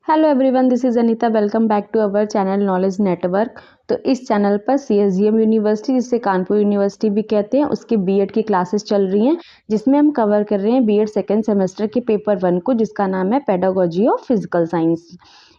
Hello everyone, this is Anita. Welcome back to our channel knowledge network. तो इस channel पर CSGM university, जिसे Kanpur university भी कहते हैं, उसके बीएड की क्लासेस चल रही हैं, जिसमें हम कवर कर रहे हैं बीएड सेकेंड सेमेस्टर के पेपर 1 को, जिसका नाम है पेडागोजी ऑफ फिजिकल साइंस।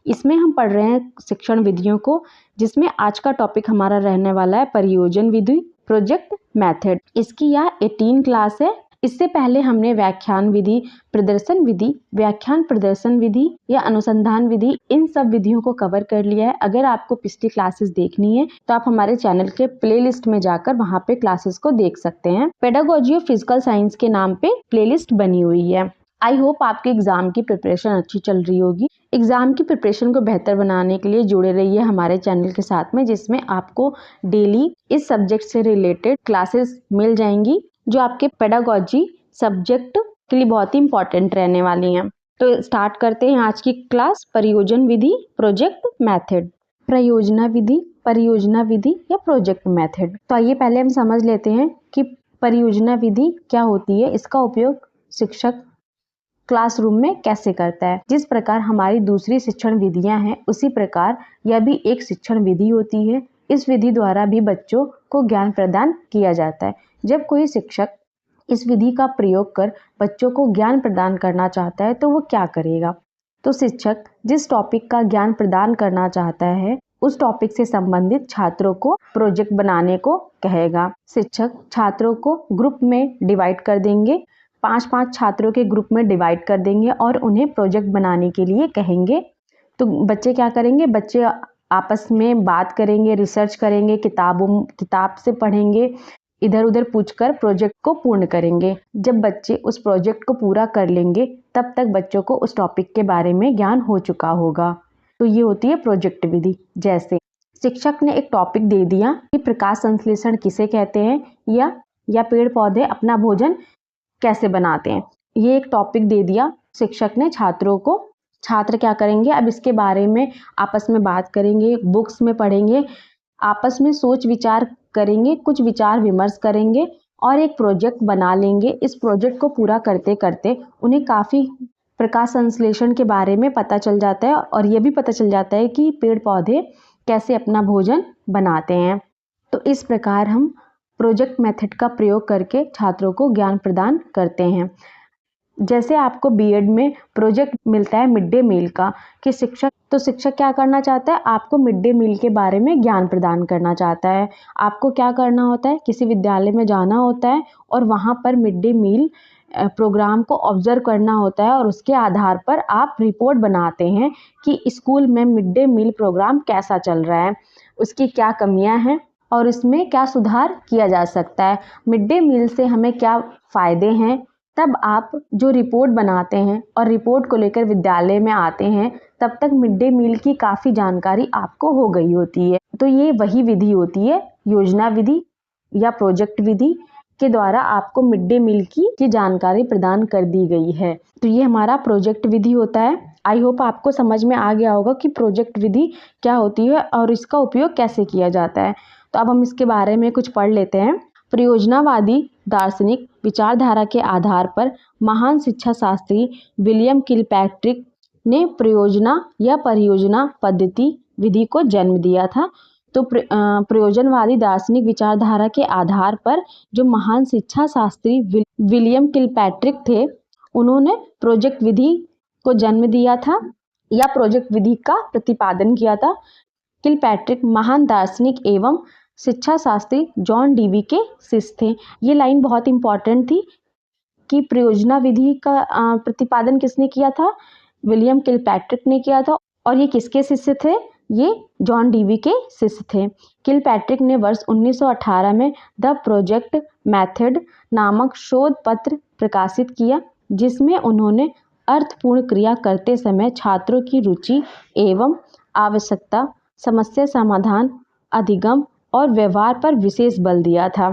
इसमें हम पढ़ रहे हैं शिक्षण विधियों को, जिसमें आज का टॉपिक हमारा रहने वाला है परियोजन विधि, प्रोजेक्ट मेथड। इसकी यह 18 क्लास है। इससे पहले हमने व्याख्यान विधि, प्रदर्शन विधि, व्याख्यान प्रदर्शन विधि या अनुसंधान विधि, इन सब विधियों को कवर कर लिया है। अगर आपको पिछली क्लासेस देखनी है तो आप हमारे चैनल के प्लेलिस्ट में जाकर वहां पे क्लासेस को देख सकते हैं। पेडागोजी ऑफ फिजिकल साइंस के नाम पे प्लेलिस्ट बनी हुई है। आई होप आपके एग्जाम की प्रिपरेशन अच्छी चल रही होगी। एग्जाम की प्रिपरेशन को बेहतर बनाने के लिए जुड़े रहिए हमारे चैनल के साथ में, जिसमें आपको डेली इस सब्जेक्ट से रिलेटेड क्लासेस मिल जाएंगी, जो आपके पेडागोजी सब्जेक्ट के लिए बहुत ही इंपॉर्टेंट रहने वाली हैं। तो स्टार्ट करते हैं आज की क्लास, परियोजन विधि, प्रोजेक्ट मेथड। प्रयोजना विधि, परियोजना विधि या प्रोजेक्ट मेथड। तो आइए पहले हम समझ लेते हैं कि परियोजना विधि क्या होती है, इसका उपयोग शिक्षक क्लासरूम में कैसे करता है। जिस प्रकार हमारी दूसरी शिक्षण विधियां हैं, उसी प्रकार यह भी एक शिक्षण विधि होती है। इस विधि द्वारा भी बच्चों को ज्ञान प्रदान किया जाता है। जब कोई शिक्षक इस विधि का प्रयोग कर बच्चों को ज्ञान प्रदान करना चाहता है तो वो क्या करेगा? तो शिक्षक जिस टॉपिक का ज्ञान प्रदान करना चाहता है, उस टॉपिक से संबंधित छात्रों को प्रोजेक्ट बनाने को कहेगा। शिक्षक छात्रों को ग्रुप में डिवाइड कर देंगे, 5-5 छात्रों के ग्रुप में डिवाइड कर देंगे और उन्हें प्रोजेक्ट बनाने के लिए कहेंगे। तो बच्चे क्या करेंगे? बच्चे आपस में बात करेंगे, रिसर्च करेंगे, किताब से पढ़ेंगे, इधर उधर पूछकर प्रोजेक्ट को पूर्ण करेंगे। जब बच्चे उस प्रोजेक्ट को पूरा कर लेंगे, तब तक बच्चों को उस टॉपिक के बारे में ज्ञान हो चुका होगा। तो ये होती है प्रोजेक्ट विधि। जैसे शिक्षक ने एक टॉपिक दे दिया कि प्रकाश संश्लेषण किसे कहते हैं, या पेड़ पौधे अपना भोजन कैसे बनाते हैं। ये एक टॉपिक दे दिया शिक्षक ने छात्रों को। छात्र क्या करेंगे? अब इसके बारे में आपस में बात करेंगे, बुक्स में पढ़ेंगे, आपस में सोच विचार करेंगे, कुछ विचार विमर्श करेंगे और एक प्रोजेक्ट बना लेंगे। इस प्रोजेक्ट को पूरा करते करते उन्हें काफ़ी प्रकाश संश्लेषण के बारे में पता चल जाता है और ये भी पता चल जाता है कि पेड़ पौधे कैसे अपना भोजन बनाते हैं। तो इस प्रकार हम प्रोजेक्ट मेथड का प्रयोग करके छात्रों को ज्ञान प्रदान करते हैं। जैसे आपको बीएड में प्रोजेक्ट मिलता है मिड डे मील का, कि शिक्षक क्या करना चाहता है? आपको मिड डे मील के बारे में ज्ञान प्रदान करना चाहता है। आपको क्या करना होता है? किसी विद्यालय में जाना होता है और वहाँ पर मिड डे मील प्रोग्राम को ऑब्जर्व करना होता है और उसके आधार पर आप रिपोर्ट बनाते हैं कि स्कूल में मिड डे मील प्रोग्राम कैसा चल रहा है, उसकी क्या कमियां हैं और इसमें क्या सुधार किया जा सकता है, मिड डे मील से हमें क्या फ़ायदे हैं। तब आप जो रिपोर्ट बनाते हैं और रिपोर्ट को लेकर विद्यालय में आते हैं, तब तक मिड डे मील की काफ़ी जानकारी आपको हो गई होती है। तो ये वही विधि होती है, योजना विधि या प्रोजेक्ट विधि के द्वारा आपको मिड डे मील की जानकारी प्रदान कर दी गई है। तो ये हमारा प्रोजेक्ट विधि होता है। आई होप आपको समझ में आ गया होगा कि प्रोजेक्ट विधि क्या होती है और इसका उपयोग कैसे किया जाता है। तो अब हम इसके बारे में कुछ पढ़ लेते हैं। प्रयोजनावादी दार्शनिक विचारधारा के आधार पर महान शिक्षा शास्त्री विलियम किलपैट्रिक ने प्रयोजना या परियोजना पद्धति विधि को जन्म दिया था। तो प्रयोजनवादी दार्शनिक विचारधारा के आधार पर जो महान शिक्षा शास्त्री विलियम किलपैट्रिक थे, उन्होंने प्रोजेक्ट विधि को जन्म दिया था या प्रोजेक्ट विधि का प्रतिपादन किया था। किलपैट्रिक महान दार्शनिक एवं शिक्षा शास्त्री जॉन डीवी के शिष्य थे। ये लाइन बहुत इंपॉर्टेंट थी कि प्रयोजना विधि का प्रतिपादन किसने किया था? विलियम किलपैट्रिक ने किया था। और ये किसके शिष्य थे? ये जॉन डीवी के शिष्य थे। किलपैट्रिक ने वर्ष 1918 में द प्रोजेक्ट मेथड नामक शोध पत्र प्रकाशित किया, जिसमें उन्होंने अर्थपूर्ण क्रिया करते समय छात्रों की रुचि एवं आवश्यकता, समस्या समाधान, अधिगम और व्यवहार पर विशेष बल दिया था।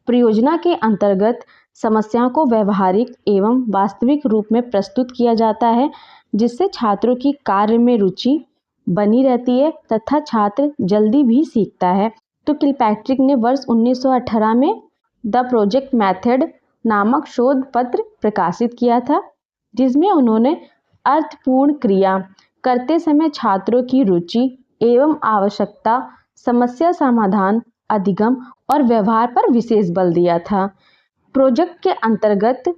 परियोजना के अंतर्गत समस्याओं को व्यवहारिक एवं वास्तविक रूप में प्रस्तुत किया जाता है, जिससे छात्रों की कार्य में रुचि बनी रहती है तथा छात्र जल्दी भी सीखता है। तो किलपैट्रिक ने वर्ष 1918 में द प्रोजेक्ट मेथड नामक शोध पत्र प्रकाशित किया था, जिसमें उन्होंने अर्थपूर्ण क्रिया करते समय छात्रों की रुचि एवं आवश्यकता, समस्या समाधान, अधिगम और व्यवहार पर विशेष बल दिया था। प्रोजेक्ट के अंतर्गत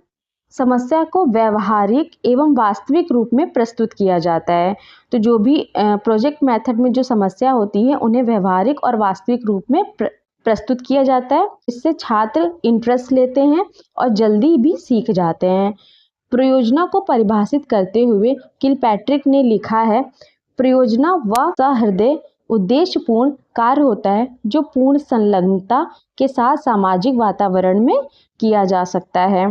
समस्या को व्यवहारिक एवं वास्तविक रूप में प्रस्तुत किया जाता है। तो जो भी प्रोजेक्ट मेथड में जो समस्या होती है उन्हें व्यवहारिक और वास्तविक रूप में प्रस्तुत किया जाता है। इससे छात्र इंटरेस्ट लेते हैं और जल्दी भी सीख जाते हैं। प्रयोजना को परिभाषित करते हुए किलपैट्रिक ने लिखा है, प्रयोजना वह सहृदय उद्देश्यपूर्ण कार्य होता है जो पूर्ण संलग्नता के साथ सामाजिक वातावरण में किया जा सकता है।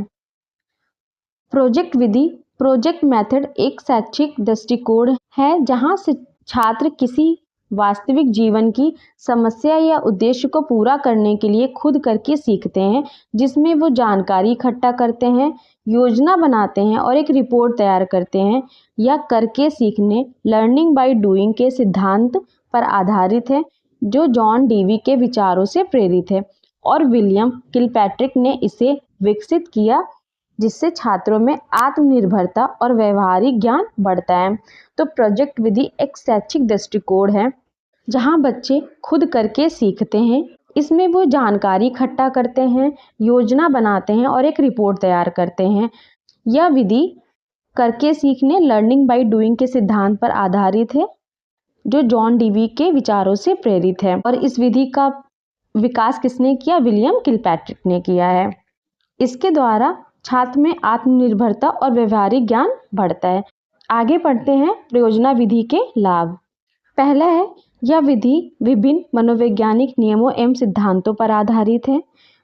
प्रोजेक्ट विधि, प्रोजेक्ट मेथड एक शैक्षिक दृष्टिकोण है जहां से छात्र किसी वास्तविक जीवन की समस्या या उद्देश्य को पूरा करने के लिए खुद करके सीखते हैं, जिसमें वो जानकारी इकट्ठा करते हैं, योजना बनाते हैं और एक रिपोर्ट तैयार करते हैं। यह करके सीखने लर्निंग बाय डूइंग के सिद्धांत पर आधारित है, जो जॉन डीवी के विचारों से प्रेरित है और विलियम किलपैट्रिक ने इसे विकसित किया, जिससे छात्रों में आत्मनिर्भरता और व्यवहारिक ज्ञान बढ़ता है। तो प्रोजेक्ट विधि एक शैक्षिक दृष्टिकोण है जहां बच्चे खुद करके सीखते हैं। इसमें वो जानकारी इकट्ठा करते हैं, योजना बनाते हैं और एक रिपोर्ट तैयार करते हैं। यह विधि करके सीखने लर्निंग बाय डूइंग के सिद्धांत पर आधारित है, जो जॉन डीवी के विचारों से प्रेरित है और इस विधि का विकास किसने किया? विलियम किलपैट्रिक ने किया है। इसके द्वारा छात्र में आत्मनिर्भरता और व्यवहारिक ज्ञान बढ़ता है। आगे पढ़ते हैं प्रयोजना विधि के लाभ। पहला है, यह विधि विभिन्न मनोवैज्ञानिक नियमों एवं सिद्धांतों पर आधारित है।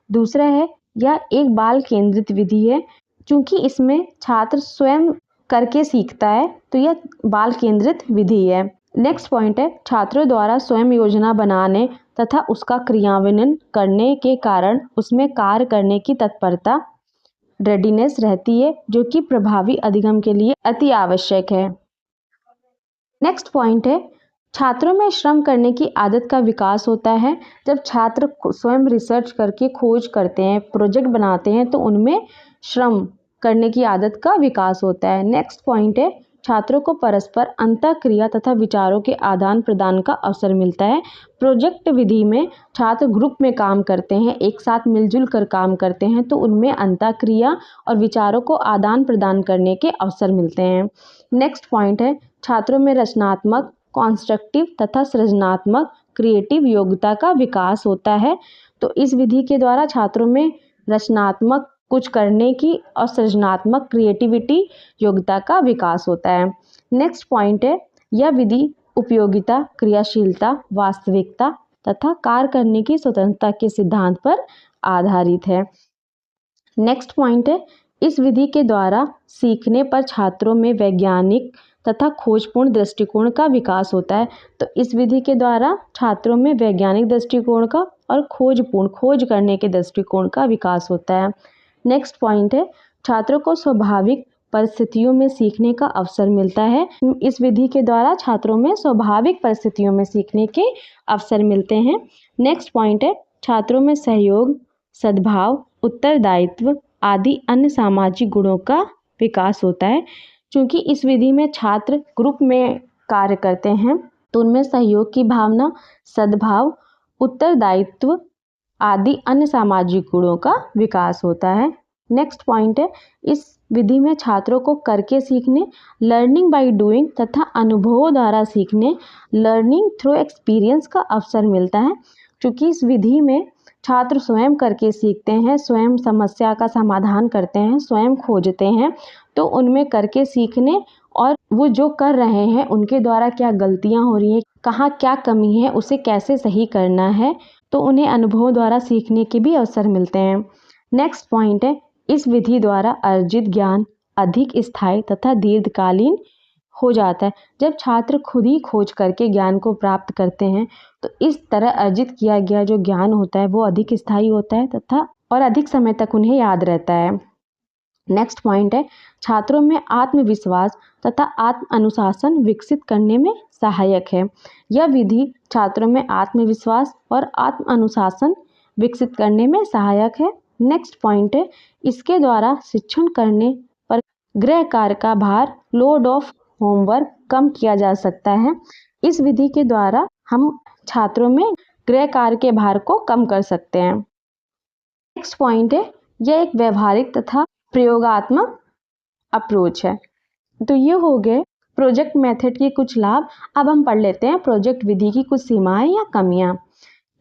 दूसरा है, यह एक बाल केंद्रित विधि है। चूंकि इसमें छात्र स्वयं करके सीखता है तो यह बाल केंद्रित विधि है। नेक्स्ट पॉइंट है, छात्रों द्वारा स्वयं योजना बनाने तथा उसका क्रियान्वयन करने के कारण उसमें कार्य करने की तत्परता, रेडीनेस रहती है, जो कि प्रभावी अधिगम के लिए अति आवश्यक है। नेक्स्ट पॉइंट है, छात्रों में श्रम करने की आदत का विकास होता है। जब छात्र स्वयं रिसर्च करके खोज करते हैं, प्रोजेक्ट बनाते हैं, तो उनमें श्रम करने की आदत का विकास होता है। नेक्स्ट पॉइंट है, छात्रों को परस्पर अंतःक्रिया तथा विचारों के आदान प्रदान का अवसर मिलता है। प्रोजेक्ट विधि में छात्र ग्रुप में काम करते हैं, एक साथ मिलजुल कर काम करते हैं, तो उनमें अंतःक्रिया और विचारों को आदान प्रदान करने के अवसर मिलते हैं। नेक्स्ट पॉइंट है, छात्रों में रचनात्मक, कॉन्स्ट्रक्टिव तथा सृजनात्मक क्रिएटिव योग्यता का विकास होता है। तो इस विधि के द्वारा छात्रों में रचनात्मक कुछ करने की और सृजनात्मक क्रिएटिविटी योग्यता का विकास होता है। नेक्स्ट पॉइंट है, यह विधि उपयोगिता, क्रियाशीलता, वास्तविकता तथा कार्य करने की स्वतंत्रता के सिद्धांत पर आधारित है। नेक्स्ट पॉइंट है, इस विधि के द्वारा सीखने पर छात्रों में वैज्ञानिक तथा खोजपूर्ण दृष्टिकोण का विकास होता है। तो इस विधि के द्वारा छात्रों में वैज्ञानिक दृष्टिकोण का और खोज करने के दृष्टिकोण का विकास होता है। नेक्स्ट पॉइंट है, छात्रों को स्वाभाविक परिस्थितियों में सीखने का अवसर मिलता है। इस विधि के द्वारा छात्रों में स्वाभाविक परिस्थितियों में सीखने के अवसर मिलते हैं। नेक्स्ट पॉइंट है, छात्रों में सहयोग, सद्भाव, उत्तरदायित्व आदि अन्य सामाजिक गुणों का विकास होता है। क्योंकि इस विधि में छात्र ग्रुप में कार्य करते हैं, तो उनमें सहयोग की भावना, सद्भाव, उत्तरदायित्व आदि अन्य सामाजिक गुणों का विकास होता है। नेक्स्ट पॉइंट है, इस विधि में छात्रों को करके सीखने, लर्निंग बाय डूइंग तथा अनुभवों द्वारा सीखने, लर्निंग थ्रू एक्सपीरियंस का अवसर मिलता है। क्योंकि इस विधि में छात्र स्वयं करके सीखते हैं, स्वयं समस्या का समाधान करते हैं, स्वयं खोजते हैं, तो उनमें करके सीखने और वो जो कर रहे हैं उनके द्वारा क्या गलतियां हो रही हैं, कहाँ क्या कमी है, उसे कैसे सही करना है, तो उन्हें अनुभव द्वारा सीखने के भी अवसर मिलते हैं। नेक्स्ट पॉइंट है, इस विधि द्वारा अर्जित ज्ञान अधिक स्थायी तथा दीर्घकालीन हो जाता है। जब छात्र खुद ही खोज करके ज्ञान को प्राप्त करते हैं, तो इस तरह अर्जित किया गया जो ज्ञान होता है वो अधिक स्थायी होता है तथा और अधिक समय तक उन्हें याद रहता है। नेक्स्ट पॉइंट है, छात्रों में आत्मविश्वास तथा आत्म अनुशासन विकसित करने में सहायक है। यह विधि छात्रों में आत्मविश्वास और आत्म अनुशासन विकसित करने में सहायक है। नेक्स्ट पॉइंट है, इसके द्वारा शिक्षण करने पर गृह कार्य का भार, लोड ऑफ होमवर्क कम किया जा सकता है। इस विधि के द्वारा हम छात्रों में गृह कार्य के भार को कम कर सकते हैं। नेक्स्ट पॉइंट है, यह एक व्यवहारिक तथा प्रयोगात्मक अप्रोच है। तो ये हो गए प्रोजेक्ट मेथड के कुछ लाभ। अब हम पढ़ लेते हैं प्रोजेक्ट विधि की कुछ सीमाएं या कमियां।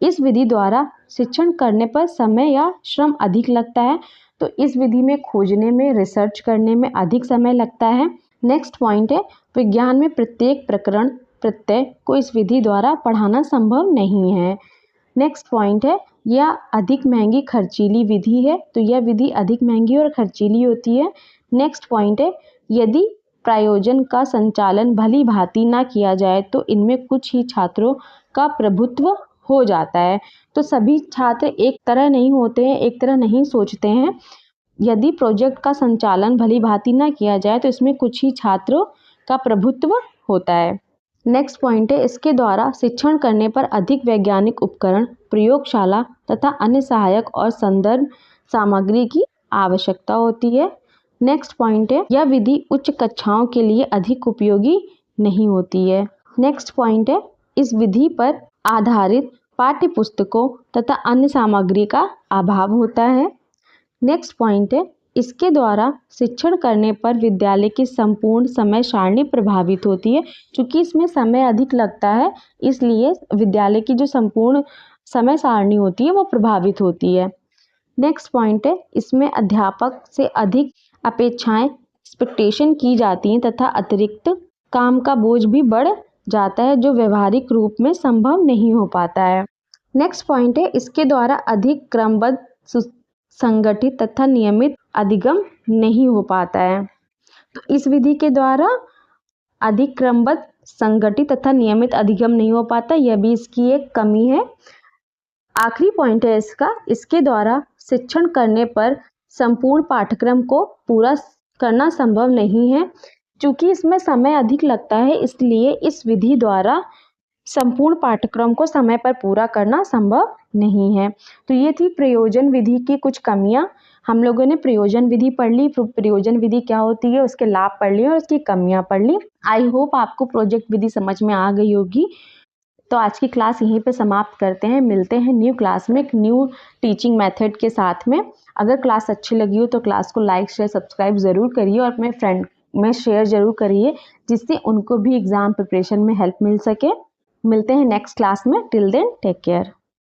इस विधि द्वारा शिक्षण करने पर समय या श्रम अधिक लगता है। तो इस विधि में खोजने में, रिसर्च करने में अधिक समय लगता है। नेक्स्ट पॉइंट है, विज्ञान में प्रत्येक प्रकरण प्रत्यय को इस विधि द्वारा पढ़ाना संभव नहीं है। नेक्स्ट पॉइंट है, यह अधिक महंगी खर्चीली विधि है। तो यह विधि अधिक महंगी और खर्चीली होती है। नेक्स्ट पॉइंट है, यदि प्रायोजन का संचालन भली भांति ना किया जाए तो इनमें कुछ ही छात्रों का प्रभुत्व हो जाता है। तो सभी छात्र एक तरह नहीं होते हैं, एक तरह नहीं सोचते हैं। यदि प्रोजेक्ट का संचालन भली भांति ना किया जाए तो इसमें कुछ ही छात्रों का प्रभुत्व होता है। नेक्स्ट पॉइंट है, इसके द्वारा शिक्षण करने पर अधिक वैज्ञानिक उपकरण, प्रयोगशाला तथा अन्य सहायक और संदर्भ सामग्री की आवश्यकता होती है। नेक्स्ट पॉइंट है, यह विधि उच्च कक्षाओं के लिए अधिक उपयोगी नहीं होती है। नेक्स्ट पॉइंट है, इस विधि पर आधारित पाठ्य पुस्तकों तथा अन्य सामग्री का अभाव होता है। नेक्स्ट पॉइंट है, इसके द्वारा शिक्षण करने पर विद्यालय की संपूर्ण समय सारणी प्रभावित होती है। क्योंकि इसमें समय अधिक लगता है, इसलिए विद्यालय की जो संपूर्ण समय सारणी होती है वो प्रभावित होती है। नेक्स्ट पॉइंट है, इसमें अध्यापक से अधिक अपेक्षाएं, एक्सपेक्टेशन की जाती हैं तथा अतिरिक्त काम का बोझ भी बढ़ जाता है जो व्यवहारिक रूप में संभव नहीं हो पाता है। नेक्स्ट पॉइंट है, इसके द्वारा अधिक क्रमबद्ध, संगठित तथा नियमित अधिगम नहीं हो पाता है। तो इस विधि के द्वारा अधिक क्रमबद्ध, संगठित तथा नियमित अधिगम नहीं हो पाता, यह भी इसकी एक कमी है। आखिरी पॉइंट है इसका, इसके द्वारा शिक्षण करने पर संपूर्ण पाठ्यक्रम को पूरा करना संभव नहीं है। चूंकि इसमें समय अधिक लगता है, इसलिए इस विधि द्वारा संपूर्ण पाठ्यक्रम को समय पर पूरा करना संभव नहीं है। तो ये थी प्रयोजन विधि की कुछ कमियां। हम लोगों ने प्रयोजन विधि पढ़ ली, प्रयोजन विधि क्या होती है, उसके लाभ पढ़ लिए और उसकी कमियां पढ़ ली। आई होप आपको प्रोजेक्ट विधि समझ में आ गई होगी। तो आज की क्लास यहीं पे समाप्त करते हैं। मिलते हैं न्यू क्लास में एक न्यू टीचिंग मेथड के साथ में। अगर क्लास अच्छी लगी हो तो क्लास को लाइक, शेयर, सब्सक्राइब ज़रूर करिए और अपने फ्रेंड में शेयर ज़रूर करिए, जिससे उनको भी एग्ज़ाम प्रिपरेशन में हेल्प मिल सके। मिलते हैं नेक्स्ट क्लास में। Till then take care.